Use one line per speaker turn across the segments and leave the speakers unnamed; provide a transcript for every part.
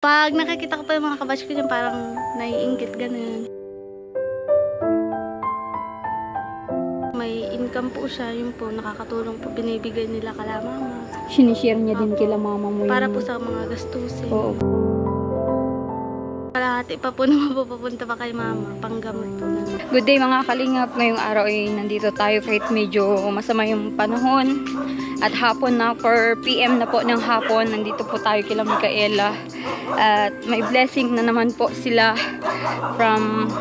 Pag nakikita ko pa yung mga kabatch ko dyan, parang naiinggit, ganun. May income po siya, yun po, nakakatulong po, binibigay nila kala mama.
Sinishare niya din kila mama mo yun.
Para po sa mga gastusin.
Oo.
Kalahati pa po naman po papunta pa kay mama, panggamot po.
Good day mga kalingap, ngayong araw ay nandito tayo kahit medyo masama yung panahon. At hapon na, 4 PM na po ng hapon, nandito po tayo kila Micaela. At may blessing na naman po sila from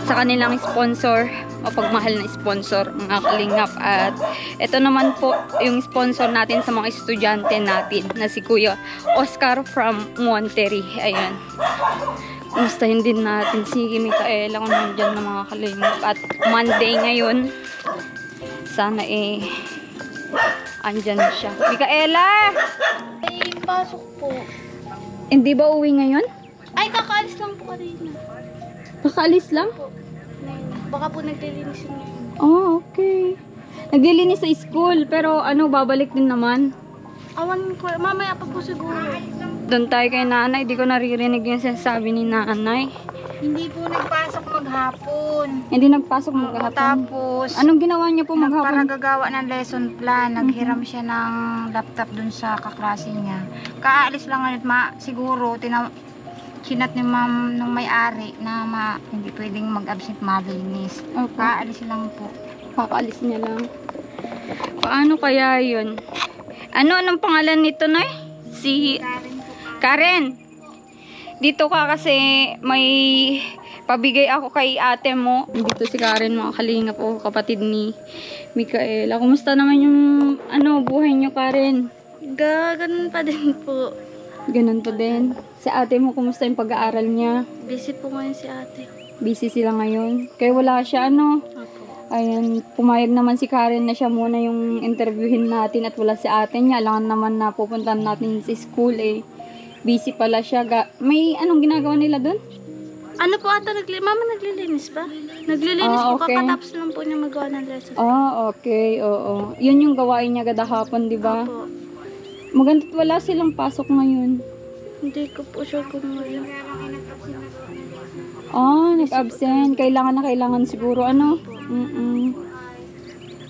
sa kanilang sponsor, o pagmahal na sponsor, mga kalingap. At ito naman po yung sponsor natin sa mga estudyante natin na si Kuya Oscar from Monterrey. Ayan. Kumustahin din natin si Micaela kung nandyan na mga kalingap. At Monday ngayon, sana andyan siya. Micaela!
Ay, pasok po.
Hindi ba uwi ngayon?
Ay, kakaalis lang po kanina.
Kakaalis lang?
Po. Baka po naglilinis yun ngayon.
Oh, okay. Naglilinis sa school, pero babalik din naman.
Awan ko, mamaya pa po siguro.
Doon tayo kay nanay, di ko naririnig yung sinasabi ni nanay.
Hindi po nagpasok maghapon.
Hindi nagpasok maghapon.
Tapos,
Anong ginawa niya po maghapon?
nagparagagawa ng lesson plan. Naghiram siya ng laptop dun sa kaklase niya. Kaalis lang ngayon, siguro, sinat ni ma'am nung may-ari na hindi pwedeng mag-absent malinis.
Okay.
Kaalis lang po.
Kakaalis niya lang. Paano kaya yun? Anong pangalan nito, Nay? Si Karen. Dito ka kasi may pabigay ako kay ate mo. Dito si Karen, mga kalingap po, kapatid ni Micaela. Kumusta naman yung buhay niyo, Karen?
Ganun pa din po.
Ganun to din. Si ate mo, kumusta yung pag-aaral niya?
Busy po ngayon si ate.
Busy sila ngayon. Kaya wala siya,
Opo.
Ayan, pumayag naman si Karen na siya muna yung interviewin natin at wala si ate niya. Alangan naman na pupuntahan natin sa school Busy pala siya. May anong ginagawa nila doon?
Ano po ata, mama naglilinis ba? Naglilinis po,
okay.
kakatapos lang po niya magawa ng lesson.
Okay, oo. Yun yung gawain niya kada hapon, di ba?
Opo.
Maganda't wala silang pasok ngayon.
Hindi ko po sure kung ngayon.
Nag-absent. Kailangan siguro,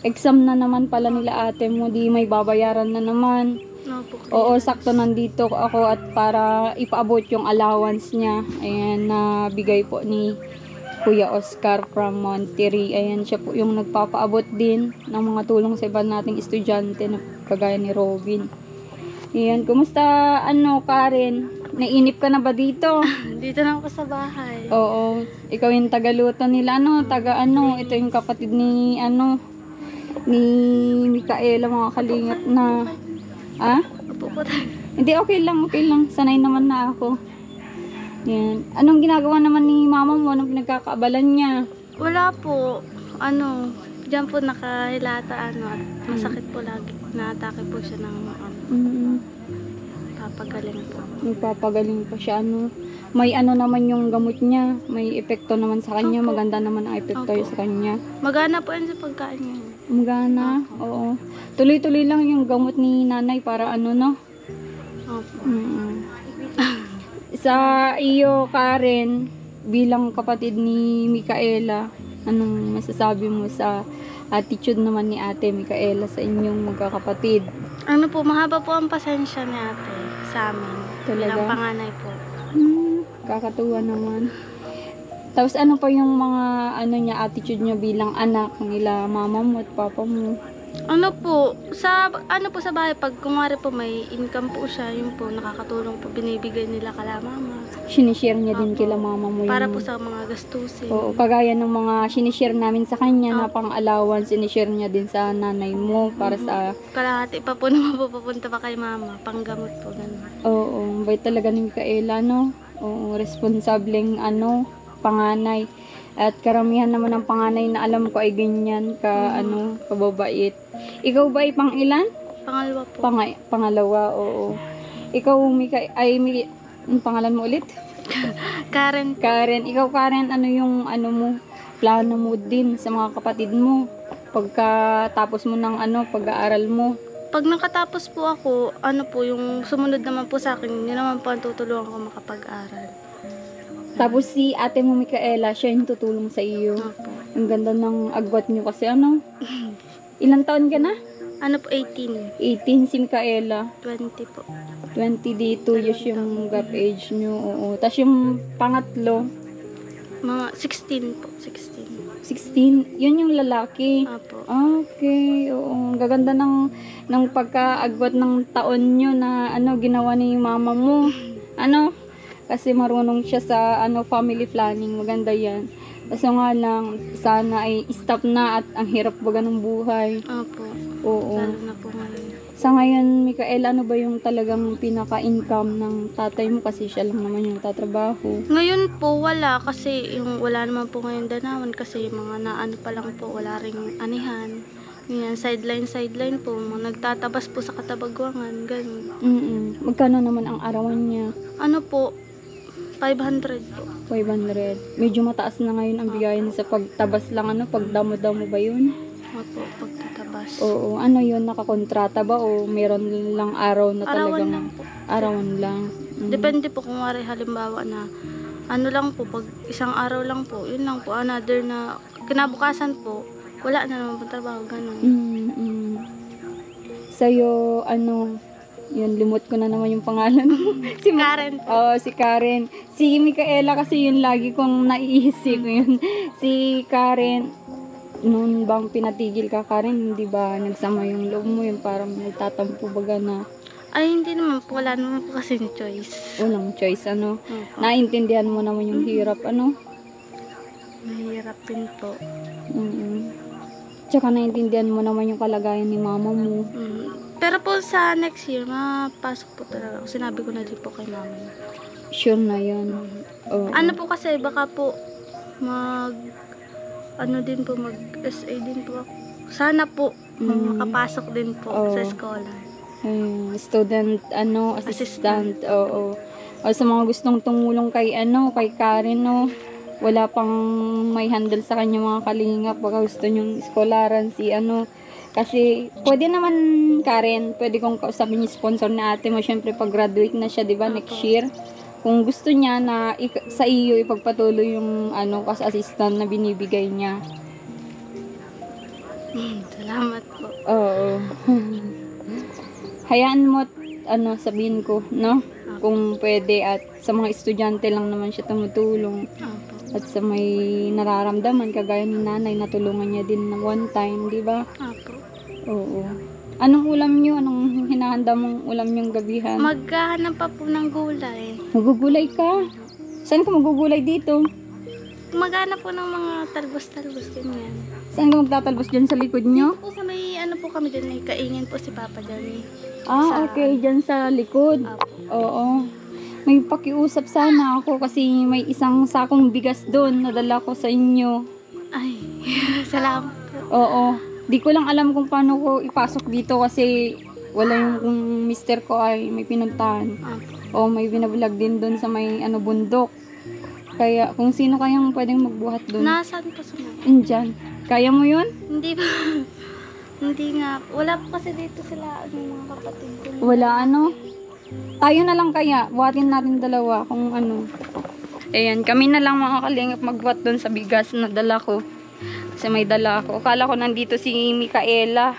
Exam na naman pala nila ate mo, di may babayaran na naman.
Opo.
Oo, sakto nandito ako at para ipaabot yung allowance niya. Ayan, nabigay po ni Kuya Oscar from Monterrey. Ayan, siya po yung nagpapaabot din ng mga tulong sa iba nating estudyante na kagaya ni Robin. Ayan, kumusta Karen? Nainip ka na ba dito?
Dito na ako sa bahay.
Oo, ikaw yung tagaluto nila, ito yung kapatid ni ni Micaela, mga kalingap na
Opo po tayo.
Hindi, okay lang. Sanay naman na ako. Yan. Anong ginagawa naman ni mama mo? Anong pinagkakaabalan niya?
Wala po. Diyan po nakahilata at masakit po lagi. Naatake po siya ng papagaling po.
Nagpapagaling pa siya, May naman yung gamot niya. May epekto naman sa kanya.
Opo.
Maganda naman ang epekto
Opo.
sa kanya.
Magana po yan sa pagkain niya.
Magana, oo. Tuloy-tuloy lang yung gamot ni nanay para
Opo.
Sa iyo, Karen, bilang kapatid ni Micaela, anong masasabi mo sa attitude naman ni ate Micaela sa inyong magkakapatid?
Mahaba po ang pasensya ni ate sa amin.
Talaga?
Bilang panganay po.
Kakatuwa naman. Tapos ano pa yung mga attitude niya bilang anak nila mama mo at papa mo?
Sa bahay, pag kumari po may income po siya, yun po, nakakatulong po, binibigay nila kala mama.
Sinishare niya din
Opo.
kila mama mo
Para
yung...
po sa mga gastusin.
Oo, kagaya ng mga sinishare namin sa kanya na
Opo.
pang-allowance, sinishare niya din sa nanay mo para sa...
Kalahati pa po naman po papunta pa kay mama, panggamot po, ganun.
Oo, bait talaga ni Micaela, Oo, responsableng panganay. At karamihan naman ng panganay na alam ko ay ganyan kababait. Ikaw ba ay pang ilan?
Pangalawa po.
Pangalawa, oo. Ikaw, ang pangalan mo ulit?
Karen.
Karen. Ikaw, Karen, yung mo, plano mo din sa mga kapatid mo? Pagkatapos mo ng pag-aaral mo?
Pag nakatapos po ako, ano po, yung sumunod naman po sa akin, yun naman po ang tutulungan ko makapag-aral.
Tapos si ate mo Micaela, siya yung tutulong sa iyo.
Opo.
Ang ganda ng agwat nyo kasi ano? Ilang taon ka na?
Ano po, 18,
18 si Micaela.
20 po.
20 di 2 years yung gap age nyo. Oo. Tapos yung pangatlo,
Mga 16 po, 16.
16. Yun yung lalaki.
Opo.
Okay, oo. Ang gaganda ng pagkaagwat ng taon nyo na ano ginawa ni mama mo. Ano? Kasi marunong siya sa ano family planning. Maganda yan. Kaso nga lang, sana ay stop na at ang hirap baga ng buhay.
Opo.
Oo.
Lalo na po ngayon.
Sa ngayon, Micaela, ano ba yung talagang pinaka-income ng tatay mo? Kasi siya lang naman yung tatrabaho.
Ngayon po wala kasi yung wala naman po ngayon danawan kasi yung mga naano pa lang po wala ring anihan. Yan, sideline po, mga nagtatabas po sa katabagwangan, ganun.
Magkano naman ang arawan niya?
Ano po, 500 po.
500. Medyo mataas na ngayon ang bigayan sa pagtabas lang, ano? Pagdamo-damo ba yun?
Opo, pagtatabas.
Oo. Ano yun? Nakakontrata ba? O meron lang araw na
Arawan
talagang...
lang po.
Arawan lang.
Depende po kung wari halimbawa na ano lang po, pag isang araw lang po, yun lang po, another na kinabukasan po, wala na naman po trabaho, ganun.
Sa'yo, ano... Yun, limot ko na naman yung pangalan mo.
Si Karen po.
Oo, si Karen. Si Micaela kasi yun lagi kong naiisip yun. Si Karen, noon bang pinatigil ka, Karen, hindi ba nagsama yung loob mo, yung parang nagtatampo baga na
Ay, hindi naman po, wala naman po kasi choice.
walang choice, ano?
Opo.
Naintindihan mo naman yung hirap, ano?
Mahirap din po.
Tsaka naintindihan mo naman yung kalagayan ni mama mo.
Pero po sa next year, mapasok po talaga ako. Sinabi ko na din po kay mama.
Sure na yun. Oo.
Ano po kasi, baka po din po, mag-SA din po ako. Sana po, makapasok din po
Oo.
sa eskwela.
Student, ano, assistant. Oo. O sa mga gustong tumulong kay, ano, kay Karen, no? Wala pang may handle sa kanya mga kalingap. Baka gusto nyong eskolaran si, ano, kasi, pwede naman, Karen, pwede kong kausapin yung sponsor na ate mo. Siyempre, pag-graduate na siya, di ba, next year. Kung gusto niya na sa iyo ipagpatuloy yung, ano, kas assistant na binibigay niya.
Salamat po.
Oo. Hayaan mo, ano, sabihin ko, no? Kung pwede at sa mga estudyante lang naman siya tumutulong.
Opo.
At sa may nararamdaman, kagaya ni nanay, natulungan niya din ng one time, di ba?
Opo.
Oo. Anong ulam niyo? Anong hinahanda mong ulam niyong gabihan?
Maghahanap pa po ng gulay.
Magugulay ka? Saan ka magugulay dito?
Maghanap po ng mga talbos-talbos, ganyan.
Saan ka magtatalbos dyan sa likod niyo?
Po sa may, ano po kami dyan, may kaingin po si Papa dyan.
Ah, okay. Dyan sa likod.
Opo.
Oo. May pakiusap sana ako kasi may isang sakong bigas doon na dala ko sa inyo.
Ay, salamat po.
Oo. Di ko lang alam kung paano ko ipasok dito kasi wala yung kung mister ko ay may pinuntahan.
Opo.
O may binablog din doon sa may ano bundok. Kaya kung sino kayang pwedeng magbuhat doon.
Nasaan po sa mga?
Indyan. Kaya mo yun?
Hindi ba? Hindi nga. Wala po kasi dito sila, mga kapatid ko.
Wala ano? Tayo na lang kaya. Buhatin natin dalawa kung ano. Ayan, kami na lang mga kalingap magbuhat doon sa bigas na dala ko. Kasi may dala ako. Akala ko nandito si Micaela.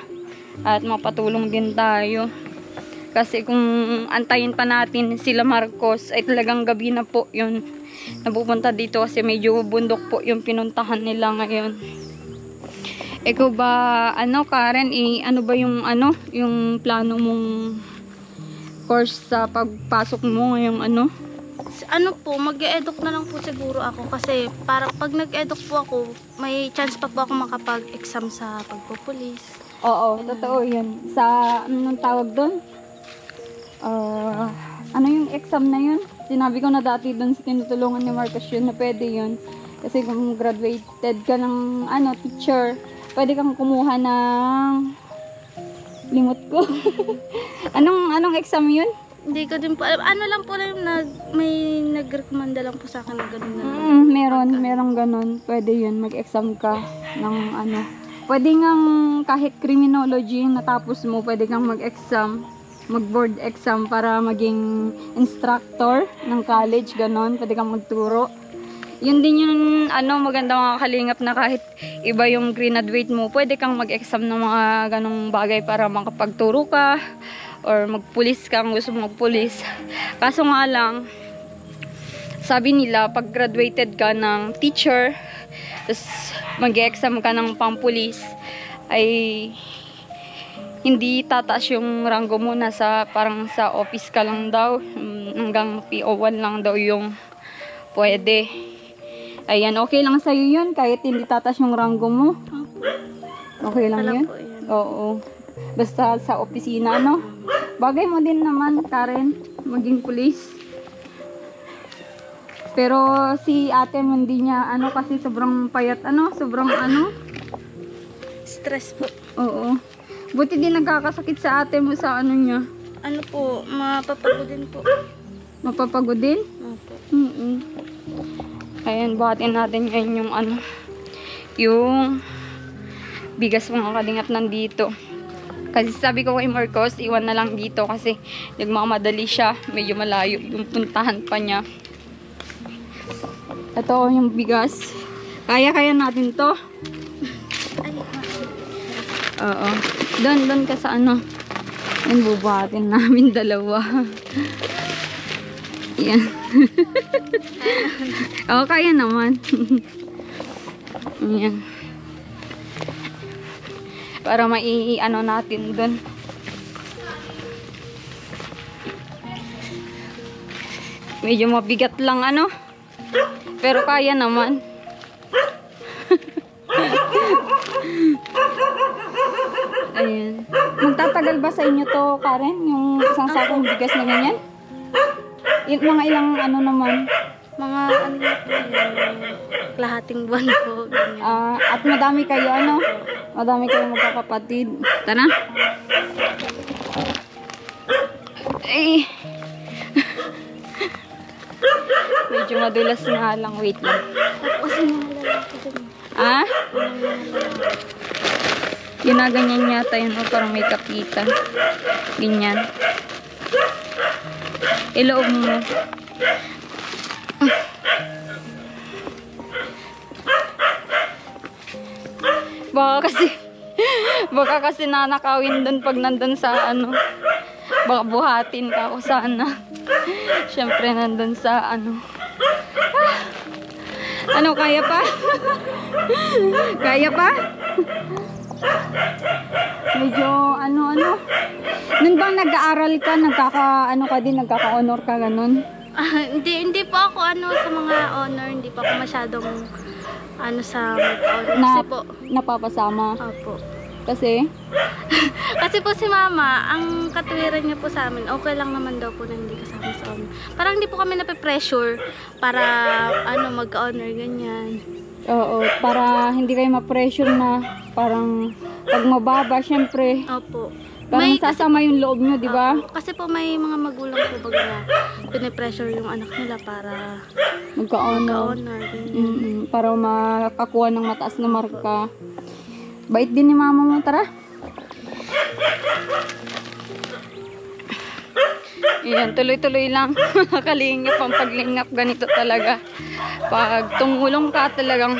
At mapatulong din tayo. Kasi kung antayin pa natin sila Marcos, ay talagang gabi na po yun. Napupunta dito kasi medyo bundok po yung pinuntahan nila ngayon. Ikaw ba, ano Karen, ano ba yung ano, yung plano mong course sa pagpasok mo ngayong ano?
Ano po, mag-e-educ na lang po siguro ako kasi para pag nag-educ po ako, may chance pa po ako makapag-exam sa pagpupulis.
Oo, totoo yun. Sa, anong tawag doon? Ano yung exam na yun? Sinabi ko na dati doon sa tinutulungan ni Marcos yun na pwede yun. Kasi kung graduated ka ng ano, teacher, pwede kang kumuha ng limot ko. anong exam yun?
Hindi ko din po alam. Ano lang po lang, may nag-recommenda lang po sa akin na gano'n na.
Merong ganun. Pwede yun, mag-exam ka ng ano. Pwede ngang kahit criminology natapos mo, pwede kang mag-exam, mag-board exam para maging instructor ng college, ganon. Pwede kang magturo. Yun din yung maganda mga kalingap na kahit iba yung graduate mo, pwede kang mag-exam ng mga ganong bagay para makapagturo ka or magpulis ka kung gusto mo magpulis. Kaso nga lang, sabi nila pag graduated ka ng teacher, tapos mag-exam ka ng pampulis, ay hindi tataas yung ranggo mo, parang sa office ka lang daw, hanggang PO1 lang daw yung pwede. Ayan, okay lang sa'yo yun, kahit hindi tataas yung ranggo mo. Okay lang
Alam
yun?
po yan.
Oo. Basta sa opisina, no? Bagay mo din naman, Karen, maging pulis. Pero si ate mo hindi niya, kasi sobrang payat, sobrang
Stress po.
Oo. Buti din nagkakasakit sa ate mo sa niya.
Ano po, mapapagodin po.
Mapapagod din?
Opo.
Ayan, buhatin natin ngayon yung yung bigas mga kalingap nandito. Kasi sabi ko kay Marcos, iwan na lang dito kasi nagmamadali siya. Medyo malayo yung puntahan pa niya. Ito yung bigas. Kaya natin to. Oo. Doon ka sa Yan, bubuhatin namin dalawa. Yan. Oo, kaya naman. Yan. Para natin doon. Medyo mabigat lang pero kaya naman. Ayan. Magtatagal ba sa inyo to, Karen? Yung isang sakong bigas na ganyan? Mga ilang naman?
Mga po yun, kalahating buwan po. Ganyan.
At madami kayo, Madami kayo magkakapatid. Tara. Ay. Medyo madulas nga lang. Wait lang.
Tapos yung mga lalaki dun.
Ginaganyan yata yun. Parang may kapitan. Ganyan. Iloob mo. Baka kasi nanakawin doon pag nandun sa baka buhatin ka o sana. Syempre nandun sa kaya pa? Kaya pa? Medyo Nun bang nag-aaral ka, nagkaka-honor ka ganun?
Hindi po ako sa mga honor, hindi pa ako masyadong sa mag-honor. Kasi po,
napapasama?
opo.
Kasi?
Kasi po si mama, ang katwiran niya po sa amin, okay lang naman daw po na hindi kasama sa honor. Parang hindi po kami nape-pressure para mag-honor, ganyan.
Oo, para hindi kayo ma-pressure na parang pag mababa, syempre.
Opo.
Parang sasama yung loob nyo, di ba?
Kasi po may mga magulang po baga na pinipressure yung anak nila para
magka-honor.
Ganyan.
Para makakuha ng mataas na marka. Bait din ni mama mo, tara. Ayan, tuloy-tuloy lang. Kalingap ang paglingap, ganito talaga. Pag tumulong ka talagang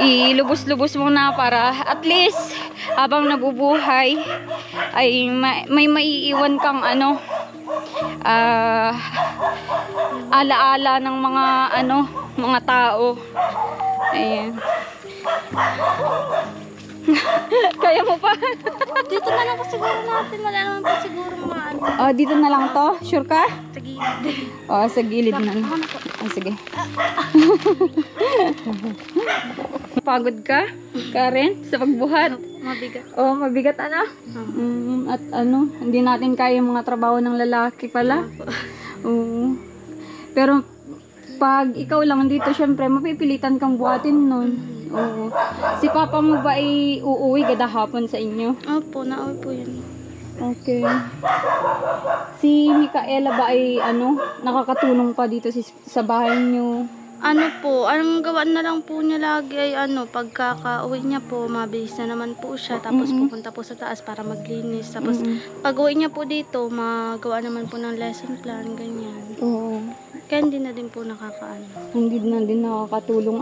ilubos-lubos mo na para at least habang nabubuhay ay may maiiwan kang alaala ng mga tao. Ayan. Kaya mo pa?
Dito na lang po siguro natin. Wala naman po siguro mga
Dito na lang to? Sure ka?
sa gilid.
Sa gilid na lang. Sige. Pagod ka, Karen, sa pagbuhat?
Mabigat.
Mabigat At hindi natin kaya yung mga trabaho ng lalaki pala. Oo. Pero pag ikaw lang dito, syempre mapipilitan kang buhatin nun. Oo. Si papa mo ba ay uuwi kada hapon sa inyo?
Opo, nauwi po yun.
Okay. Si Micaela ba ay nakakatulong pa dito sa bahay niyo?
Ano po, ang gawaan na lang po niya lagi ay pagkaka-uwi niya po, mabihis na naman po siya. Tapos pupunta po sa taas para maglinis. Tapos pag-uwi niya po dito, magawa naman po ng lesson plan, ganyan.
Oo.
Kaya hindi na din po nakakaano.
Hindi na din nakakatulong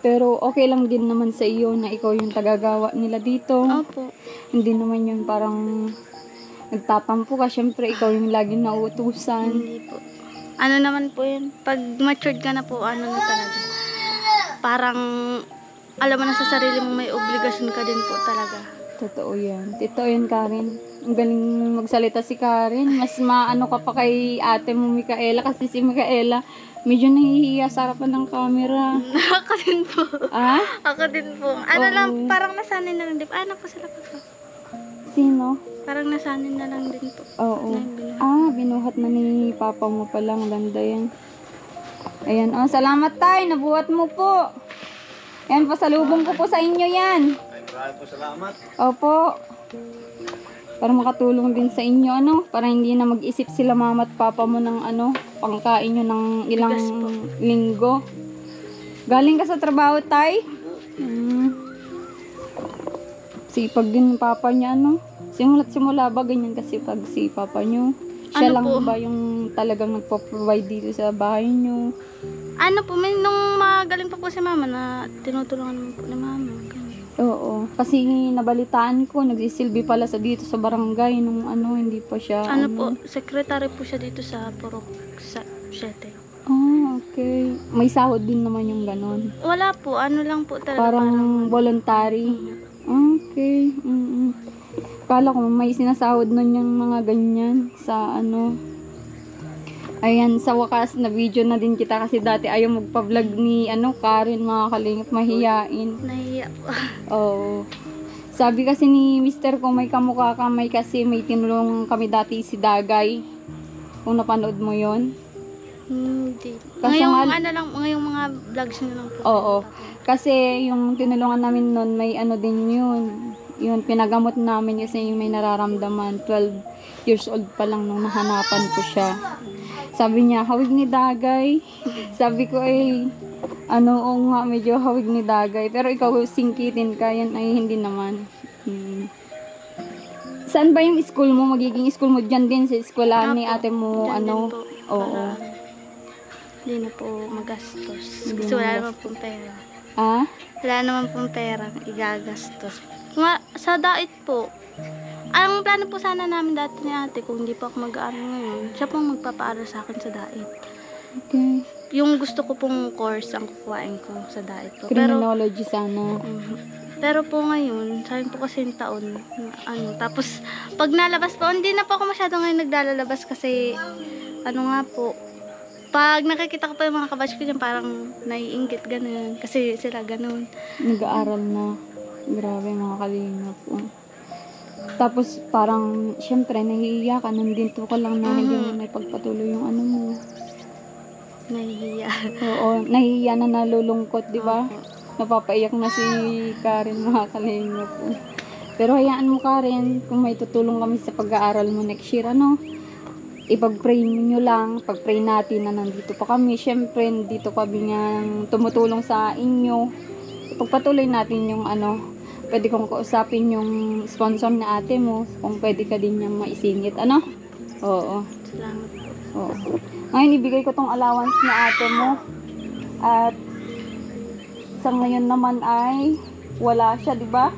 Pero okay lang din naman sa iyo na ikaw yung tagagawa nila dito.
Opo.
Hindi naman yun parang nagtatampo ka. Syempre, ikaw yung laging nauutusan.
Hindi po. Ano naman po yun, pag matured ka na po, na talaga. Parang, alam mo na sa sarili mo may obligasyon ka din po talaga.
Totoo yan. Totoo yan, Karen. Ang galing magsalita si Karen. Mas maano ka pa kay ate mo, Micaela. Kasi si Micaela, medyo nahihiya sa harapan ng camera.
Ako din po.
Ah?
Ako din po. Lang, parang nasanay na lang din po. Anak ko sila po.
Sino?
Parang nasanay na lang din po.
Oo.
Na
Binuhat na ni papa mo palang. Ganda yan. Ayan. Salamat tayo. Nabuhat mo po. Ayan, pasalubong ko po sa inyo yan.
Maraming po salamat.
Opo. Para makatulong din sa inyo, para hindi na mag-isip sila mama at papa mo ng pangkain nyo ng ilang
Bigas po.
linggo. Galing ka sa trabaho, tay? Sipag din ng papa niya, Simula't simula ba ganyan kasi pag si papa nyo? Siya lang
po?
ba yung talagang nagpo-provide dito sa bahay nyo?
Nung magaling pa po si mama na tinutulungan naman po ni mama. Ganyan.
Oo. Kasi nabalitaan ko, nagsisilbi pala dito sa barangay nung hindi pa siya.
Secretary po siya dito sa Purok 7.
Okay. May sahod din naman yung ganon.
Wala po, lang po talaga.
Parang voluntary. Okay. Kala ko may sinasahod nun yung mga ganyan sa Ayan, sa wakas na video na din kita kasi dati ayaw magpa-vlog ni Karen, mga kalingap, mahiyain.
Nahiya po.
Oo. Sabi kasi ni Mr. ko may kamukha ka, kasi may tinulong kami dati si Dagay. Kung napanood mo yon.
Hindi.
Kaso
Ngayong mga vlogs nyo lang po.
Oo. Kasi yung tinulungan namin nun, may din yun. Yun, pinagamot namin kasi yung may nararamdaman. 12 years old pa lang nung nahanapan ko siya. Sabi niya, hawig ni Dagay. Sabi ko oo nga, medyo hawig ni Dagay. Pero ikaw singkitin ka, yan ay hindi naman. Saan ba yung school mo? Magiging school mo dyan din sa eskwelahan ni ate mo,
Dyan din po.
Oo.
Hindi na po magastos. Kasi wala naman pong pera. Wala naman pong pera igagastos. Sa diet po, ang plano po sana namin dati ni ate, kung hindi pa ako mag-aaral ngayon, siya pong magpapaaral sa akin sa diet.
Okay.
Yung gusto ko pong course ang kukuhain ko sa diet po.
Criminology sana.
Pero po ngayon, sayang po kasi yung taon. Tapos, pag nalabas po, hindi na po ako masyado ngayon naglalabas kasi, pag nakikita ko pa yung mga kabatch ko dyan, parang naiinggit, ganun. Kasi sila ganun.
Nag-aaral na. Grabe, mga kalingap. Tapos parang, syempre, nahihiya ka. Nandito ka lang na hindi mo naipagpatuloy yung mo.
Nahihiya.
Oo, nahihiya na nalulungkot, di ba? Napapaiyak na si Karen, mga kalingap. Pero hayaan mo, Karen, kung may tutulong kami sa pag-aaral mo next year, ipag-pray nyo lang, pag-pray natin na nandito pa kami. Syempre, dito kami nga tumutulong sa inyo. Ipagpatuloy natin yung pwede kong kausapin yung sponsor na ate mo, kung pwede ka din niyang maisingit, Oo.
Salamat po.
Oo. Ngayon, ibigay ko tong allowance ni ate mo. At sa ngayon naman ay wala siya, di ba?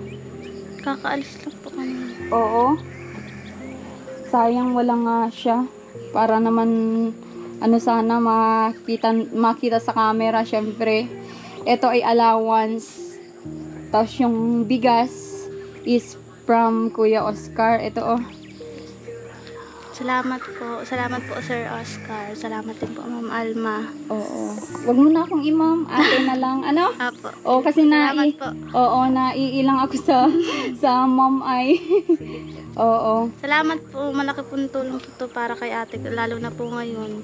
Kakaalis lang po kami.
Oo. Sayang wala nga siya. Para naman sana makita sa camera, syempre. Ito ay allowance. Tapos yung bigas is from Kuya Oscar. Ito
Salamat po. Salamat po, Sir Oscar. Salamat din po, Ma'am Alma.
Oo. Wag mo na akong imam. Ate na lang.
Apo.
Oo, kasi
Salamat po.
naiilang ako sa mom ay. Oo.
Salamat po. Malaki po tulong po to para kay ate. Lalo na po ngayon.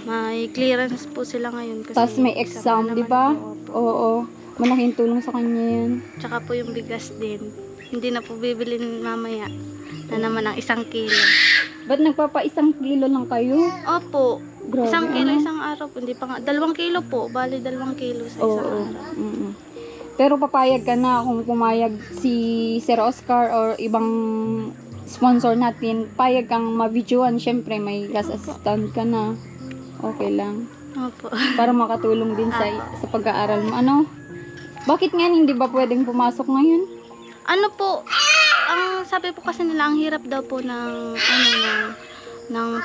May clearance po sila ngayon.
Tapos may exam,
naman
di ba?
po. Opo.
Oo. Malaking tulong sa kanya yan.
Tsaka po yung bigas din. Hindi na po bibilin mamaya. Na naman ang 1 kilo.
Ba't nagpapa 1 kilo lang kayo?
Opo.
Grabe,
1 kilo, isang araw po, hindi pa nga, 2 kilo po, bali 2 kilo sa isang
Oo.
araw.
Pero papayag ka na kung pumayag si Sir Oscar or ibang sponsor natin, payag kang ma-videoan, syempre may gas assistant ka na. Okay lang.
Opo.
Para makatulong din sa pag-aaral mo. Ano? Bakit ngayon hindi ba pwedeng pumasok ngayon?
Ano po, ang sabi po kasi nila, ang hirap daw po ng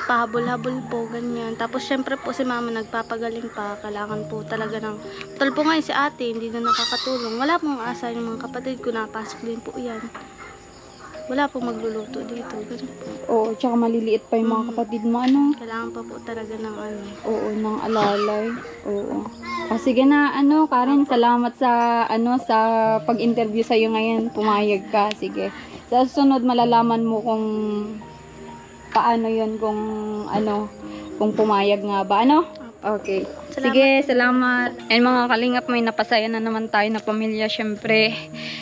pahabol-habol po, ganyan. Tapos syempre po si mama nagpapagaling pa, kailangan po talaga ng, tal po ngayon si ate, hindi na nakakatulong. Wala pong asa yung mga kapatid ko, napasok din po yan. Wala pong magluluto dito, ganun po.
Oo, tsaka maliliit pa yung mga kapatid mo, ano?
Kailangan pa po talaga ng ano.
Oo, ng alalay. Oo. Sige na, Karen, salamat sa, sa pag-interview sa'yo ngayon. Pumayag ka, sige. Sa susunod, malalaman mo kung paano yun, kung pumayag nga ba, ano? Okay.
Salamat.
Sige, salamat. And mga kalingap, may napasaya na naman tayo na pamilya, syempre.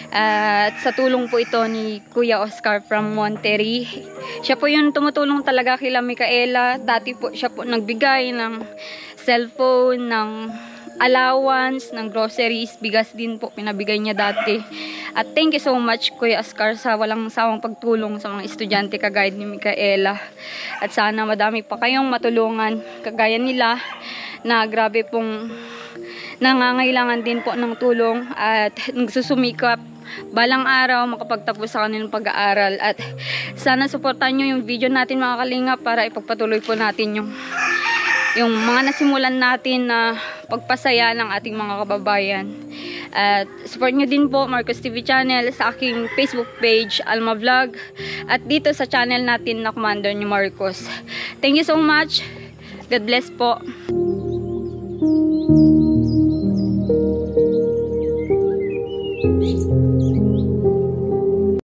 At sa tulong po ito ni Kuya Oscar from Monterrey. Siya po yung tumutulong talaga kila Micaela. Dati po siya po nagbigay ng cellphone, ng allowance, ng groceries, bigas din po pinabigay niya dati. At thank you so much Kuya Oscar sa walang sawang pagtulong sa mga estudyante kagaya ni Micaela. At sana madami pa kayong matulungan kagaya nila na grabe pong nangangailangan din po ng tulong at nagsusumikap balang araw makapagtapos sa kanilang pag-aaral. At sana suportahan nyo yung video natin mga kalingap para ipagpatuloy po natin yung mga nasimulan natin na pagpasaya ng ating mga kababayan. At support nyo din po Marcos TV channel sa aking Facebook page, Alma Vlog, at dito sa channel natin na Commander ni Marcos. Thank you so much. God bless po.